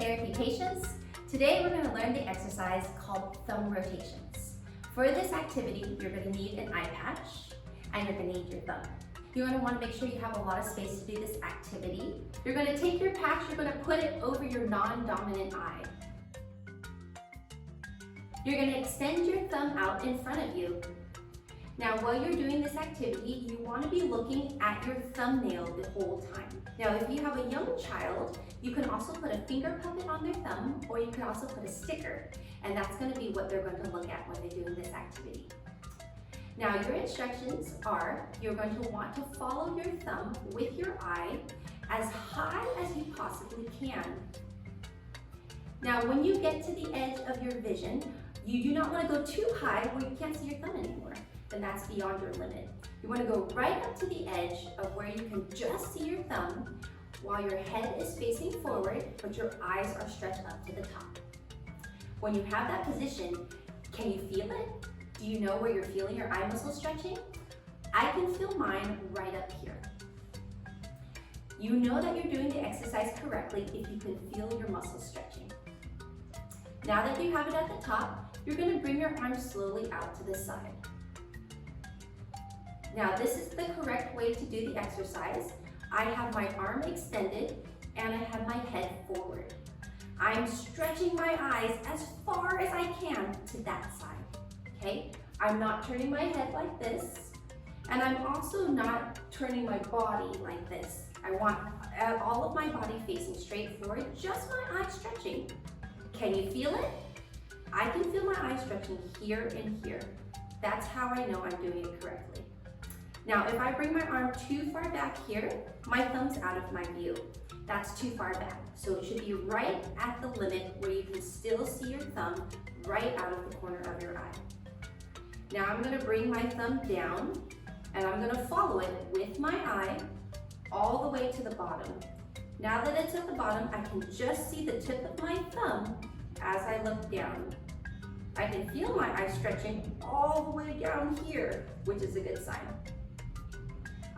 therapy patients. Today we're going to learn the exercise called thumb rotations. For this activity, you're going to need an eye patch and you're going to need your thumb. You're going to want to make sure you have a lot of space to do this activity. You're going to take your patch, you're going to put it over your non-dominant eye. You're going to extend your thumb out in front of you. Now, while you're doing this activity, you want to be looking at your thumbnail the whole time. Now, if you have a young child, you can also put a finger puppet on their thumb, or you can also put a sticker, and that's going to be what they're going to look at when they're doing this activity. Now, your instructions are, you're going to want to follow your thumb with your eye as high as you possibly can. Now, when you get to the edge of your vision, you do not want to go too high where you can't see your thumb anymore. Then that's beyond your limit. You want to go right up to the edge of where you can just see your thumb while your head is facing forward, but your eyes are stretched up to the top. When you have that position, can you feel it? Do you know where you're feeling your eye muscle stretching? I can feel mine right up here. You know that you're doing the exercise correctly if you can feel your muscles stretching. Now that you have it at the top, you're going to bring your arm slowly out to the side. Now, this is the correct way to do the exercise. I have my arm extended and I have my head forward. I'm stretching my eyes as far as I can to that side, okay? I'm not turning my head like this, and I'm also not turning my body like this. I want all of my body facing straight forward, just my eyes stretching. Can you feel it? I can feel my eyes stretching here and here. That's how I know I'm doing it correctly. Now, if I bring my arm too far back here, my thumb's out of my view. That's too far back. So it should be right at the limit where you can still see your thumb right out of the corner of your eye. Now I'm gonna bring my thumb down and I'm gonna follow it with my eye all the way to the bottom. Now that it's at the bottom, I can just see the tip of my thumb as I look down. I can feel my eye stretching all the way down here, which is a good sign.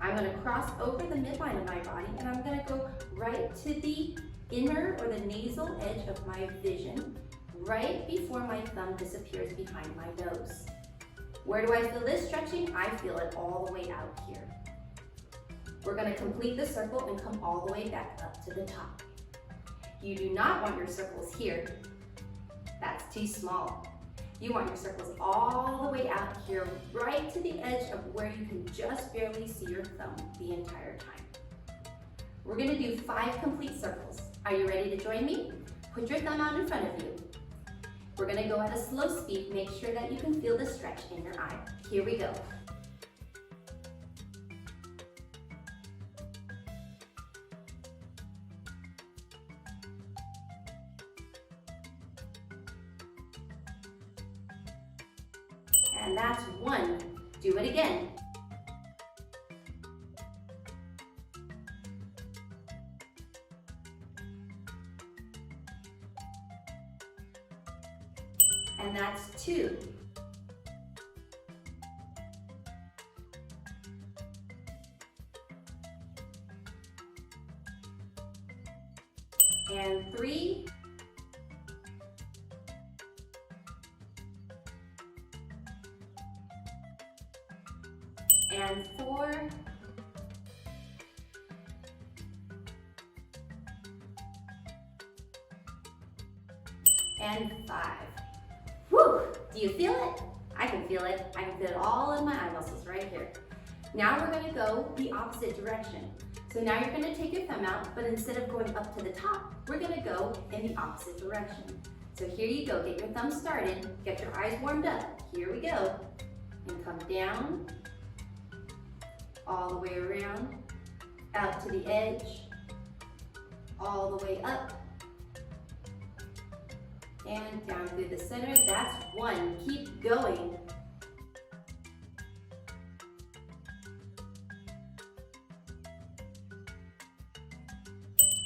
I'm going to cross over the midline of my body and I'm going to go right to the inner or the nasal edge of my vision, right before my thumb disappears behind my nose. Where do I feel this stretching? I feel it all the way out here. We're going to complete the circle and come all the way back up to the top. You do not want your circles here. That's too small. You want your circles all the way out here, right to the edge of where you can just barely see your thumb the entire time. We're going to do 5 complete circles. Are you ready to join me? Put your thumb out in front of you. We're going to go at a slow speed. Make sure that you can feel the stretch in your eye. Here we go. And that's 1. Do it again. And that's 2. And 3. And 4. And 5. Woo! Do you feel it? I can feel it. I can feel it all in my eye muscles right here. Now we're going to go the opposite direction. So now you're going to take your thumb out, but instead of going up to the top, we're going to go in the opposite direction. So here you go. Get your thumb started. Get your eyes warmed up. Here we go. And come down. All the way around, out to the edge, all the way up, and down through the center. That's 1. Keep going.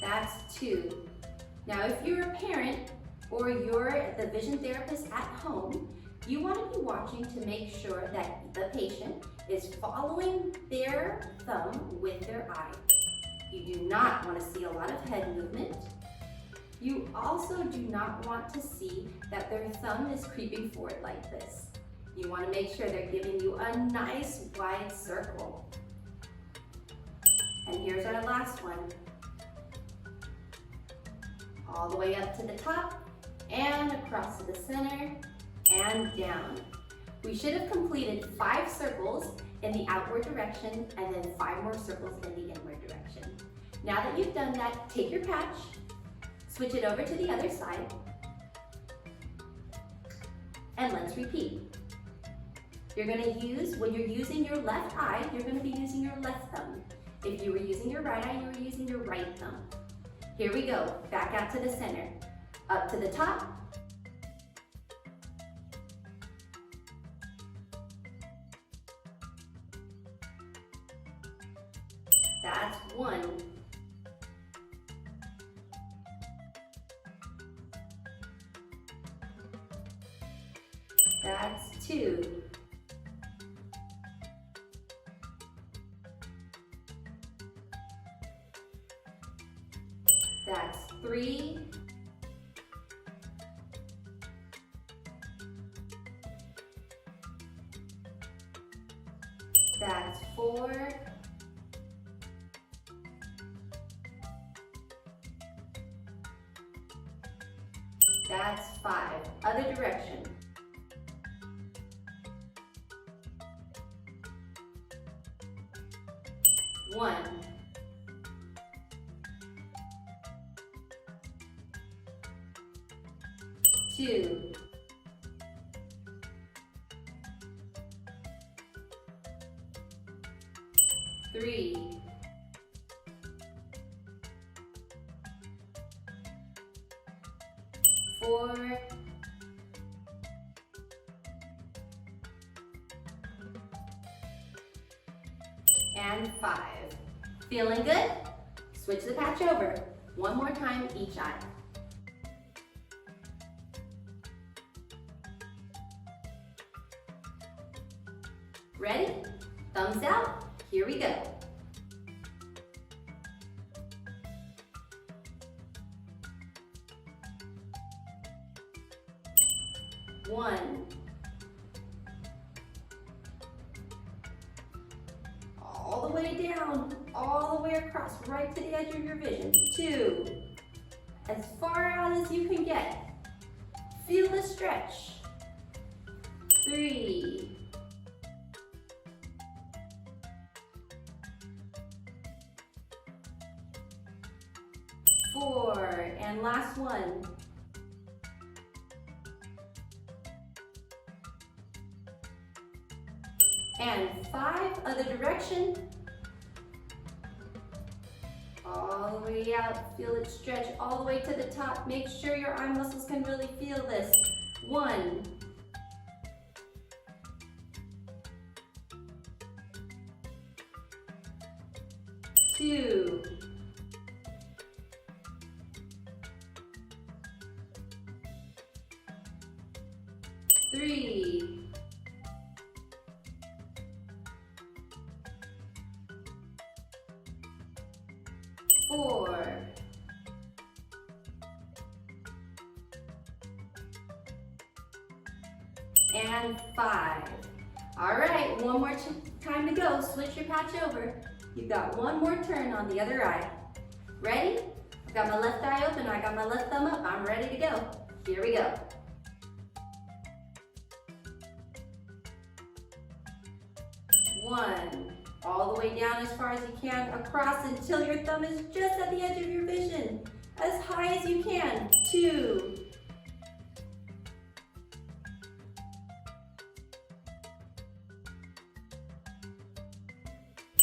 That's 2. Now, if you're a parent or you're the vision therapist at home, you want to be watching to make sure that the patient is following their thumb with their eye. You do not want to see a lot of head movement. You also do not want to see that their thumb is creeping forward like this. You want to make sure they're giving you a nice wide circle. And here's our last one. All the way up to the top and across to the center and down. We should have completed 5 circles in the outward direction and then 5 more circles in the inward direction. Now that you've done that, take your patch, switch it over to the other side, and let's repeat. You're going to use, when you're using your left eye, you're going to be using your left thumb. If you were using your right eye, you were using your right thumb. Here we go, back out to the center, up to the top, that's 1. That's 2. That's 3. That's 4. That's 5. Other direction. One. 2. 3. 4. And 5. Feeling good? Switch the patch over. One more time each eye. Ready? Thumbs out. Here we go. 1. All the way down, all the way across, right to the edge of your vision. 2. As far out as you can get. Feel the stretch. 3. 4, and last one. 5, other direction. All the way out, feel it stretch all the way to the top. Make sure your eye muscles can really feel this. 1. 2. 3. 4. And 5. All right, one more time to go. Switch your patch over. You've got one more turn on the other eye. Ready? I've got my left eye open. I got my left thumb up. I'm ready to go. Here we go. 1. All the way down as far as you can, across until your thumb is just at the edge of your vision. As high as you can. 2.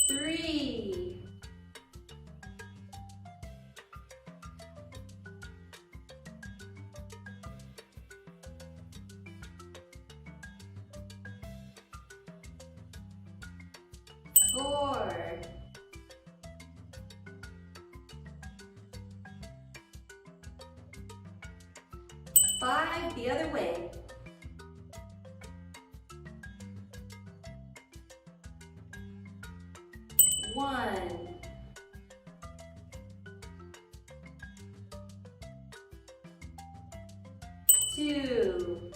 3. 4. 5, the other way. 1. 2,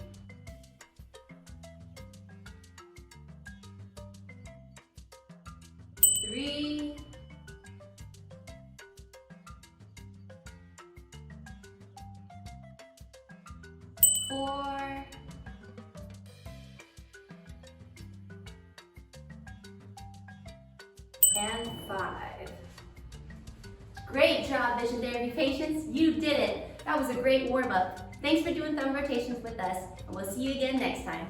3, 4, and 5. Great job, vision therapy patients. You did it. That was a great warm-up. Thanks for doing thumb rotations with us, and we'll see you again next time.